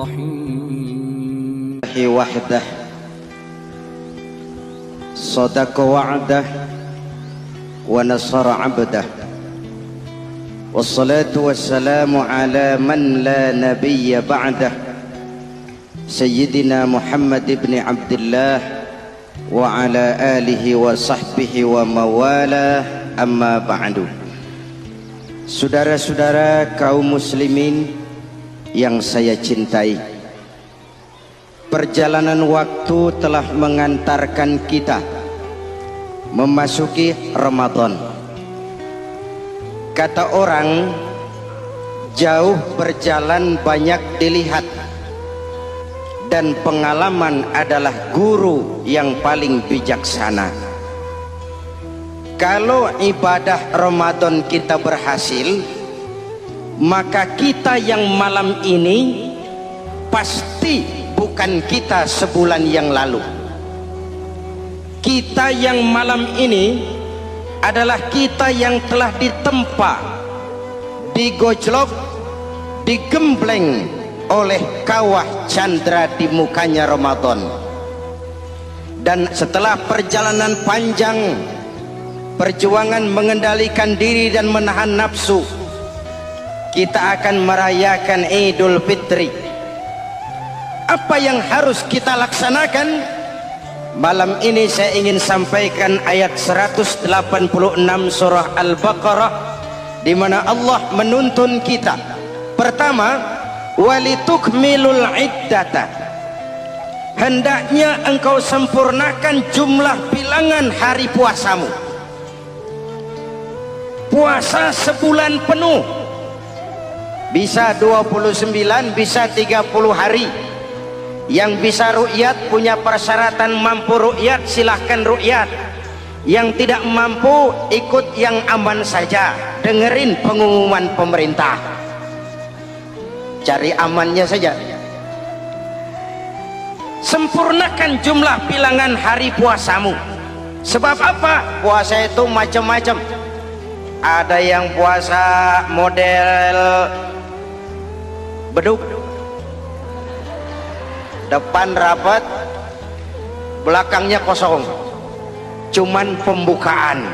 الرحيم وحده صدق وعده ونصر عبده والصلاة والسلام على من لا نبي بعده سيدنا محمد بن عبد الله وعلى آله وصحبه وموالاه أما بعد. Saudara-saudara kaum muslimin yang saya cintai, perjalanan waktu telah mengantarkan kita memasuki Ramadan. Kata orang, jauh berjalan banyak dilihat, dan pengalaman adalah guru yang paling bijaksana. Kalau ibadah Ramadan kita berhasil, maka kita yang malam ini pasti bukan kita sebulan yang lalu. Kita yang malam ini adalah kita yang telah ditempa, digojlok, digembleng oleh kawah candra di mukanya Ramadan. Dan setelah perjalanan panjang, perjuangan mengendalikan diri dan menahan nafsu, kita akan merayakan Idul Fitri. Apa yang harus kita laksanakan? Malam ini saya ingin sampaikan ayat 186 surah Al-Baqarah, di mana Allah menuntun kita. Pertama, walitukmilul iddata, hendaknya engkau sempurnakan jumlah bilangan hari puasamu. Puasa sebulan penuh, bisa 29, bisa 30 hari. Yang bisa ru'yat, punya persyaratan mampu ru'yat, silahkan ru'yat. Yang tidak mampu, ikut yang aman saja, dengerin pengumuman pemerintah, cari amannya saja. Sempurnakan jumlah bilangan hari puasamu. Sebab apa? Puasa itu macam-macam. Ada yang puasa model beduk, depan rapat, belakangnya kosong, cuman pembukaan.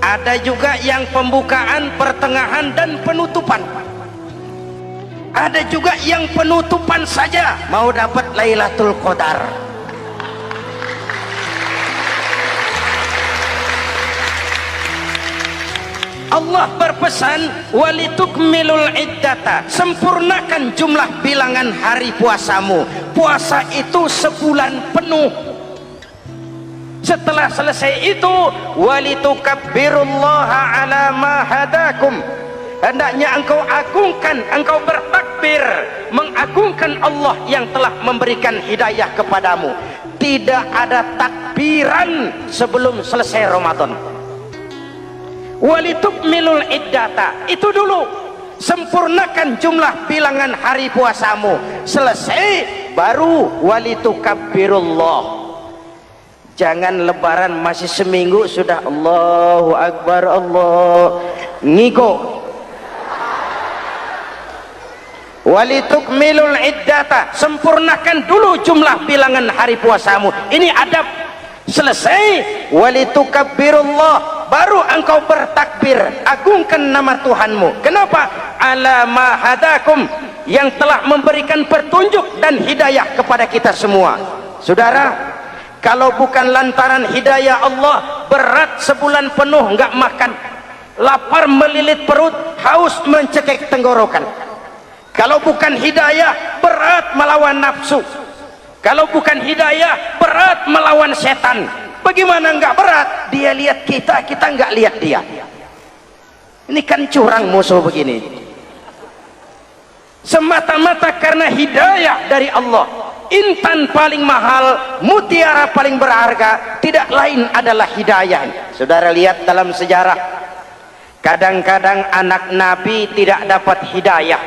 Ada juga yang pembukaan, pertengahan, dan penutupan. Ada juga yang penutupan saja, mau dapat Lailatul Qadar. Allah berpesan, walitukmilul iddata, sempurnakan jumlah bilangan hari puasamu. Puasa itu sebulan penuh. Setelah selesai itu, walitukabbirullaha ala ma hadakum, hendaknya engkau agungkan, engkau bertakbir, mengagungkan Allah yang telah memberikan hidayah kepadamu. Tidak ada takbiran sebelum selesai Ramadan. Walitukmilul iddata, itu dulu, sempurnakan jumlah bilangan hari puasamu. Selesai baru walitukabbirullah. Jangan lebaran masih seminggu sudah Allahu Akbar, Allah ngiko. Walitukmilul iddata, sempurnakan dulu jumlah bilangan hari puasamu. Ini adab. Selesai walitukabbirullah, baru engkau bertakbir, agungkan nama Tuhanmu. Kenapa? Ala ma hadakum, yang telah memberikan petunjuk dan hidayah kepada kita semua. Saudara, kalau bukan lantaran hidayah Allah, berat sebulan penuh enggak makan, lapar melilit perut, haus mencekik tenggorokan. Kalau bukan hidayah, berat melawan nafsu. Kalau bukan hidayah, berat melawan setan. Bagaimana enggak berat? Dia lihat kita, kita enggak lihat dia. Ini kan curang musuh begini. Semata-mata karena hidayah dari Allah. Intan paling mahal, mutiara paling berharga, tidak lain adalah hidayah. Saudara lihat dalam sejarah, kadang-kadang anak Nabi tidak dapat hidayah,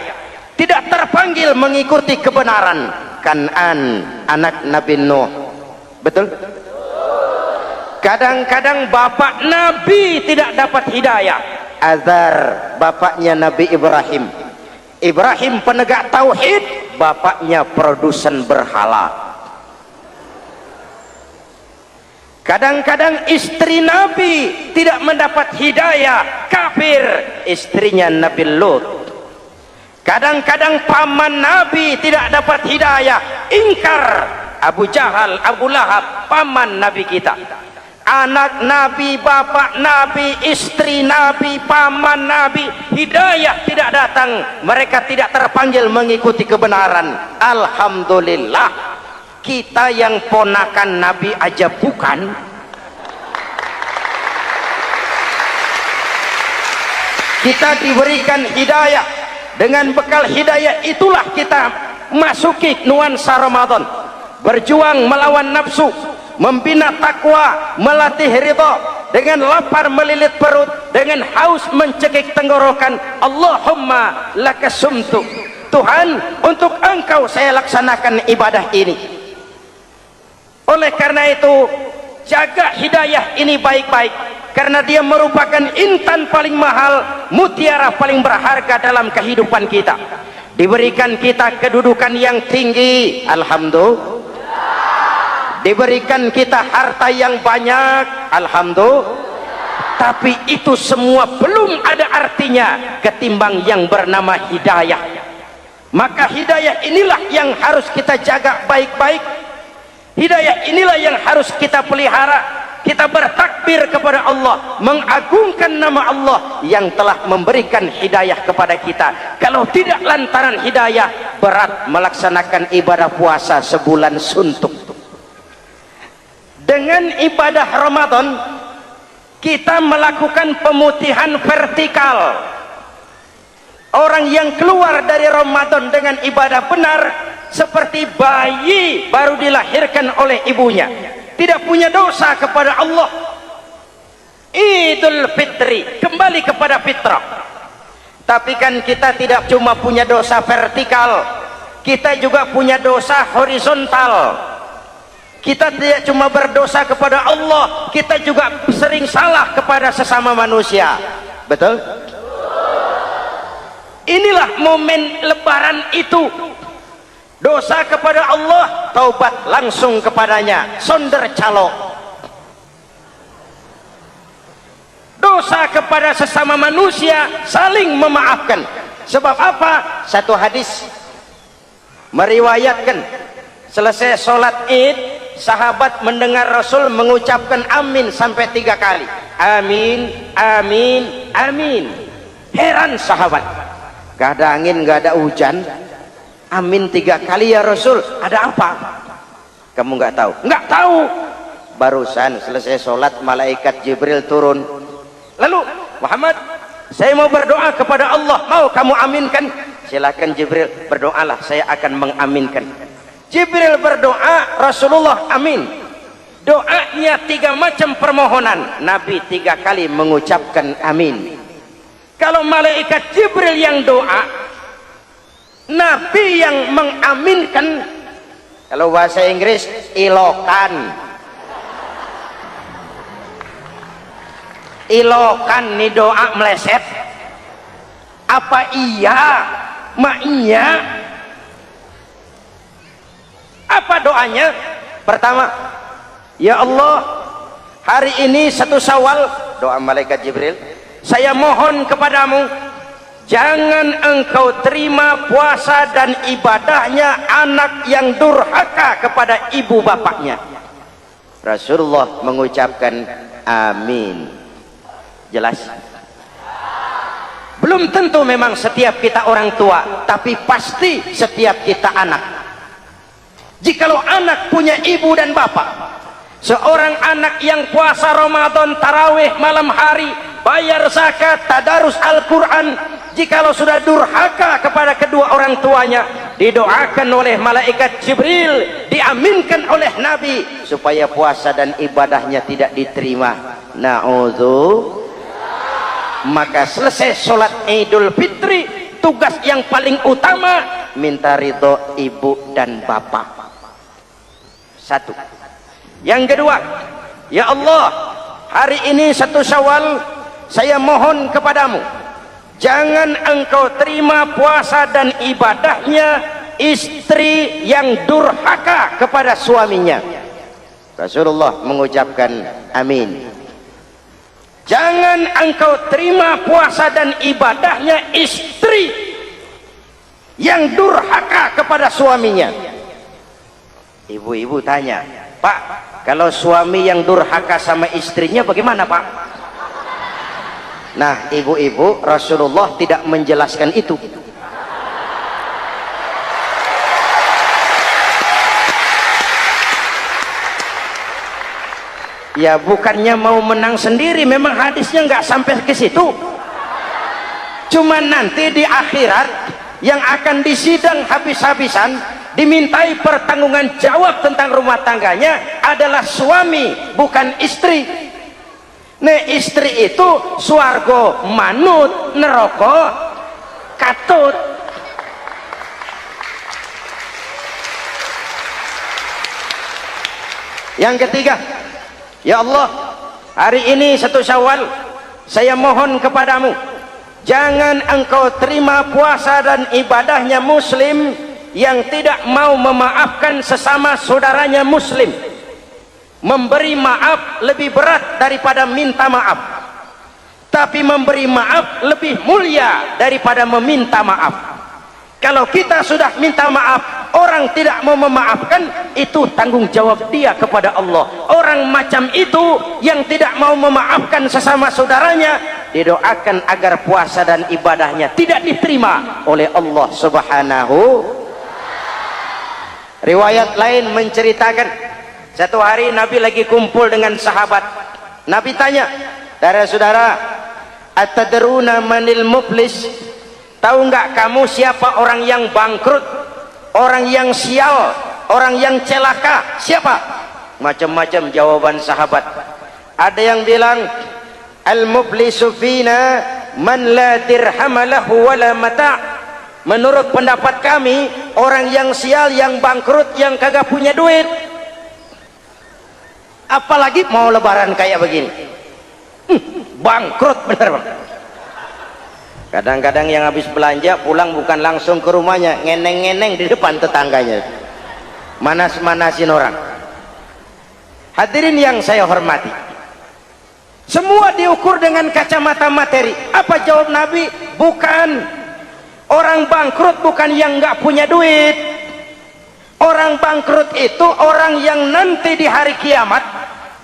tidak terpanggil mengikuti kebenaran. Kan'an, anak Nabi Nuh, betul? Kadang-kadang bapak Nabi tidak dapat hidayah. Azar, bapaknya Nabi Ibrahim. Ibrahim penegak tauhid, bapaknya produsen berhala. Kadang-kadang istri Nabi tidak mendapat hidayah, kafir, istrinya Nabi Lut. Kadang-kadang paman Nabi tidak dapat hidayah, ingkar, Abu Jahal, Abu Lahab, paman Nabi kita. Anak Nabi, bapak Nabi, istri Nabi, paman Nabi, hidayah tidak datang, mereka tidak terpanggil mengikuti kebenaran. Alhamdulillah, kita yang ponakan Nabi aja bukan, kita diberikan hidayah. Dengan bekal hidayah itulah kita masuki nuansa Ramadan, berjuang melawan nafsu, membina takwa, melatih ridha, dengan lapar melilit perut, dengan haus mencekik tenggorokan. Allahumma lakasumtu, Tuhan, untuk Engkau saya laksanakan ibadah ini. Oleh karena itu, jaga hidayah ini baik-baik, karena dia merupakan intan paling mahal, mutiara paling berharga dalam kehidupan kita. Diberikan kita kedudukan yang tinggi, alhamdulillah. Diberikan kita harta yang banyak, alhamdulillah. Tapi itu semua belum ada artinya ketimbang yang bernama hidayah. Maka hidayah inilah yang harus kita jaga baik-baik. Hidayah inilah yang harus kita pelihara. Kita bertakbir kepada Allah, mengagungkan nama Allah yang telah memberikan hidayah kepada kita. Kalau tidak lantaran hidayah, berat melaksanakan ibadah puasa sebulan suntuk. Dengan ibadah Ramadan, kita melakukan pemutihan vertikal. Orang yang keluar dari Ramadan dengan ibadah benar seperti bayi baru dilahirkan oleh ibunya, tidak punya dosa kepada Allah. Idul Fitri, kembali kepada fitrah. Tapi kan kita tidak cuma punya dosa vertikal, kita juga punya dosa horizontal. Kita tidak cuma berdosa kepada Allah, kita juga sering salah kepada sesama manusia. Betul? Inilah momen lebaran itu. Dosa kepada Allah, taubat langsung kepadanya, sonder calo. Dosa kepada sesama manusia, saling memaafkan. Sebab apa? Satu hadis meriwayatkan, selesai sholat id, sahabat mendengar Rasul mengucapkan amin sampai 3 kali. Amin, amin, amin. Heran sahabat, gak ada angin, gak ada hujan, amin 3 kali ya Rasul, ada apa? Kamu nggak tahu? Nggak tahu. Barusan selesai sholat, malaikat Jibril turun. Lalu, Muhammad, saya mau berdoa kepada Allah, mau kamu aminkan? Silakan Jibril, berdoalah, saya akan mengaminkan. Jibril berdoa, Rasulullah amin. Doanya 3 macam permohonan, Nabi 3 kali mengucapkan amin. Kalau malaikat Jibril yang doa, Nabi yang mengaminkan. Kalau bahasa Inggris, ilokan. Ilokan nih doa meleset. Apa iya? Ma iya? Apa doanya? Pertama, ya Allah, hari ini 1 Syawal, doa malaikat Jibril, saya mohon kepadamu, jangan engkau terima puasa dan ibadahnya anak yang durhaka kepada ibu bapaknya. Rasulullah mengucapkan amin. Jelas? Belum tentu memang setiap kita orang tua, tapi pasti setiap kita anak. Jikalau anak punya ibu dan bapak, seorang anak yang puasa Ramadan, tarawih malam hari, bayar zakat, tadarus Al-Quran, jikalau sudah durhaka kepada kedua orang tuanya, didoakan oleh malaikat Jibril, diaminkan oleh Nabi supaya puasa dan ibadahnya tidak diterima. Na'udzu. Maka selesai sholat Idul Fitri, tugas yang paling utama minta ridho ibu dan bapak. 1. Yang kedua, ya Allah, hari ini 1 Syawal, saya mohon kepadamu, jangan engkau terima puasa dan ibadahnya istri yang durhaka kepada suaminya. Rasulullah mengucapkan amin. Jangan engkau terima puasa dan ibadahnya istri yang durhaka kepada suaminya. Ibu-ibu tanya, Pak, kalau suami yang durhaka sama istrinya bagaimana, Pak? Nah, ibu-ibu, Rasulullah tidak menjelaskan itu. Ya bukannya mau menang sendiri, memang hadisnya nggak sampai ke situ. Cuma nanti di akhirat yang akan disidang habis-habisan, dimintai pertanggungan jawab tentang rumah tangganya adalah suami, bukan istri. Nah, istri itu swarga manut, neraka katut. Yang ketiga, ya Allah, hari ini 1 Syawal, saya mohon kepadamu, jangan engkau terima puasa dan ibadahnya muslim yang tidak mau memaafkan sesama saudaranya muslim. Memberi maaf lebih berat daripada minta maaf, tapi memberi maaf lebih mulia daripada meminta maaf. Kalau kita sudah minta maaf, orang tidak mau memaafkan, itu tanggung jawab dia kepada Allah. Orang macam itu yang tidak mau memaafkan sesama saudaranya, didoakan agar puasa dan ibadahnya tidak diterima oleh Allah Subhanahu. Riwayat lain menceritakan, satu hari Nabi lagi kumpul dengan sahabat. Nabi tanya, saudara-saudara, atadruna manil muflis? Tahu nggak kamu siapa orang yang bangkrut, orang yang sial, orang yang celaka? Siapa? Macam-macam jawaban sahabat. Ada yang bilang, al muflisu fina man la dirham lahu wala mata'. Menurut pendapat kami, orang yang sial, yang bangkrut, yang kagak punya duit. Apalagi mau lebaran kayak begini, bangkrut bener, Bang. Kadang-kadang yang habis belanja pulang bukan langsung ke rumahnya, ngeneng-ngeneng di depan tetangganya, manas-manasin orang. Hadirin yang saya hormati, semua diukur dengan kacamata materi. Apa jawab Nabi? Bukan. Orang bangkrut bukan yang nggak punya duit. Orang bangkrut itu orang yang nanti di hari kiamat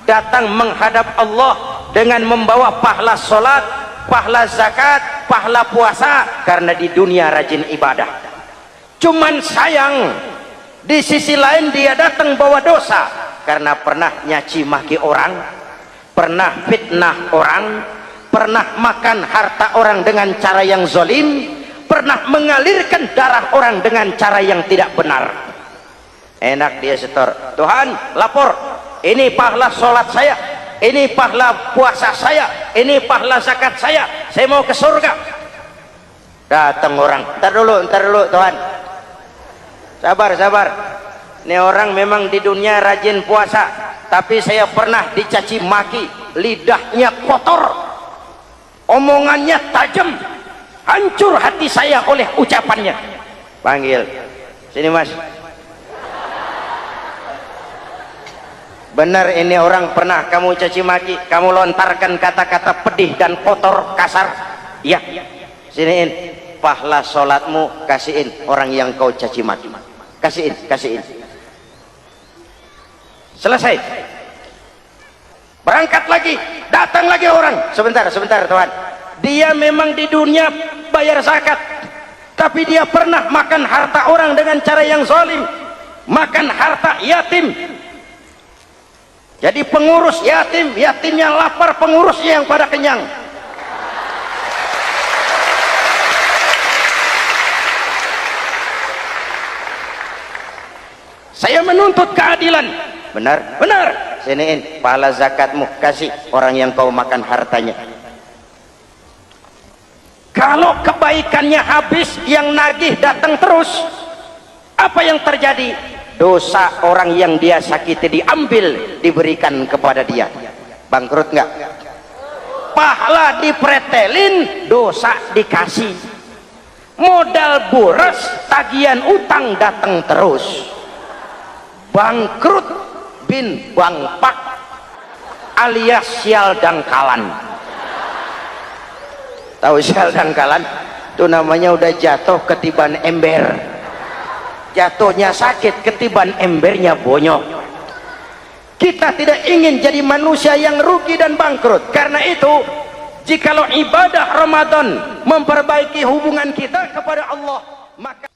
datang menghadap Allah dengan membawa pahala sholat, pahala zakat, pahala puasa, karena di dunia rajin ibadah. Cuman sayang, di sisi lain dia datang bawa dosa karena pernah nyaci maki orang, pernah fitnah orang, pernah makan harta orang dengan cara yang zalim, pernah mengalirkan darah orang dengan cara yang tidak benar. Enak dia setor, Tuhan lapor, ini pahala sholat saya, ini pahala puasa saya, ini pahala zakat saya mau ke surga. Datang orang, ntar dulu Tuhan, sabar. Ini orang memang di dunia rajin puasa, tapi saya pernah dicaci maki, lidahnya kotor, omongannya tajam, hancur hati saya oleh ucapannya. Panggil sini, Mas. Benar ini orang pernah kamu caci maki, kamu lontarkan kata-kata pedih dan kotor, kasar? Ya, siniin pahala sholatmu, kasihin orang yang kau caci maki, kasihin. Selesai, berangkat lagi, datang lagi orang. Sebentar Tuhan, dia memang di dunia bayar zakat, tapi dia pernah makan harta orang dengan cara yang zalim, makan harta yatim. Jadi pengurus yatim, yatimnya lapar, pengurusnya yang pada kenyang. Saya menuntut keadilan. Benar. Siniin pahala zakatmu, kasih orang yang kau makan hartanya. Kalau kebaikannya habis, yang nagih datang terus, apa yang terjadi? Dosa orang yang dia sakiti diambil, diberikan kepada dia. Bangkrut nggak? Pahala dipretelin, dosa dikasih. modal boros, tagihan utang datang terus, bangkrut bin bangpak alias sial dangkalan. Tahu sial dangkalan? Itu namanya udah jatuh ketiban ember, jatuhnya sakit, ketiban embernya bonyok. Kita tidak ingin jadi manusia yang rugi dan bangkrut. Karena itu, jikalau ibadah Ramadan memperbaiki hubungan kita kepada Allah, maka